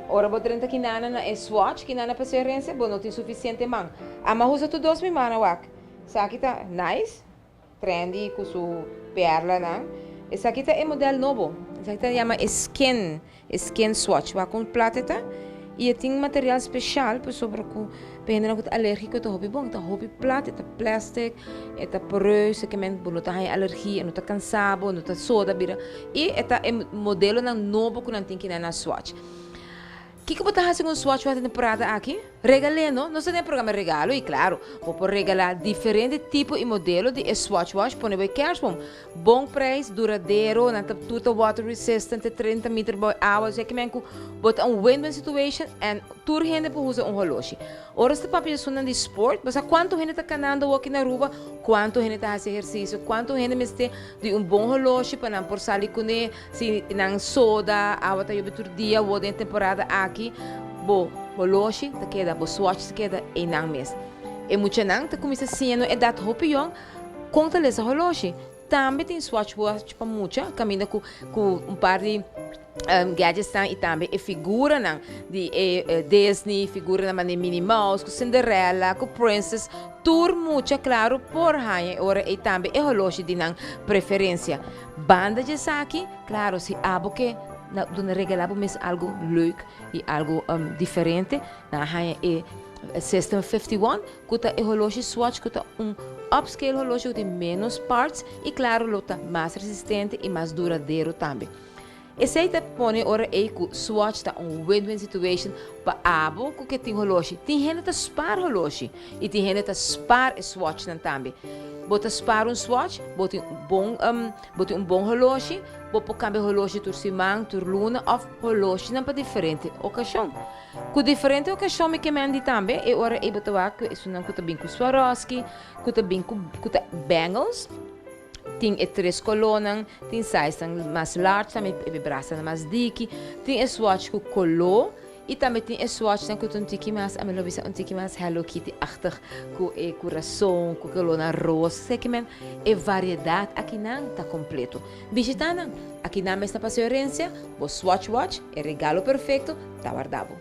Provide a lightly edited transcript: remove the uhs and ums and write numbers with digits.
Ora vou trinta que nana na Swatch, que nana paciência, bom, não tem suficiente man. Ama usa tu dois mi mana wak. Saki tá nice, trendy, com su perla na. Essa aqui tá é modelo novo. Essa aqui tá chama skin Swatch. Wak com plata tá. E tem material especial para sobre com pena com alérgico tá hobby bom, tá hobby plata, tá plastic, tá porös, que men não tá alergia, não tá cansado, não tá soda bira. E é modelo na novo que não tem que na Swatch. O que você está com o Swatch na temporada aqui? Regalando, nós temos programa regalo e claro, vou regalar diferentes tipos e modelos de Swatch Watch, põe bem cash, bom preço, duradouro, tudo water resistant, 30 metros por água, já que me bota win-win situation e tour gente por usar relógio. Ora, este papo é de sport, mas quanto gente está canando aqui na rua, quanto gente está fazendo exercício, quanto gente me está de bom relógio para não por sair com ele, se não soda, água está todo dia, ou em temporada aqui, bo relógio te queda, bo Swatch te queda e não mês. E muita não te começa sendo é dat hopião conta esse relógio. Também tem Swatch watch para muita, caminha com par de gadgets e também é figura não de Disney, figura na Minnie Mouse, com Cinderella, com Princess, tur muita claro por rainha ora e também é relógio de não preferência. Banda de saque, claro, se abo que donde regalamos algo leuk e algo diferente. Na rainha é System 51, que é relógio Swatch, que é upscale relógio de menos partes e claro, lota mais resistente e mais duradouro também. Esse aí põe ora aí que Swatch tá win-win situation para abo que tem relógio. Tem gente que spar relógio e tem gente que spar Swatch também. Bota spar Swatch, bota um bom relógio, bota câmbio relógio tur simang, tur luna, ou relógio não para diferente ocasião. Com diferente ocasião me que mandi também, e ora aí bota que isso não custa bem com Swarovski, custa bem com bangles. Tem três colonas, tem size mais large, também é braço mais dique, tem Swatch com color e também tem Swatch com um tique mais, a melhor visão um tique mais Hello Kitty achtig, com coração, com coluna rosa, sei que é variedade aqui não está completo. Visitando aqui na mesma paciência, o Swatch Watch é regalo perfeito, tá guardado.